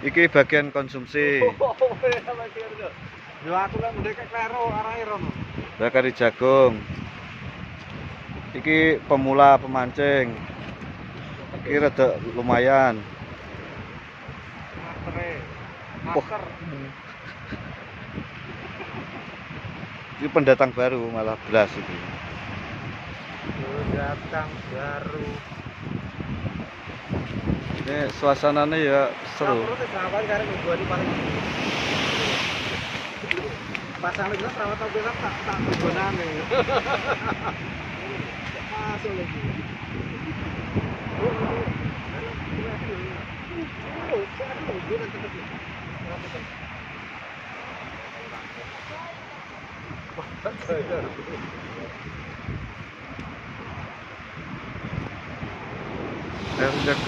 Iki bagian konsumsi. Yo aku lek ndek kleru arahe rono. Bakari jagung. Iki pemula pemancing. Iki rada lumayan. Master. Ini pendatang baru malah belas itu. Pendatang baru. Ini suasananya ya seru. Pasang itu sama tau bilang tak gunane. Masuk lagi. Lihat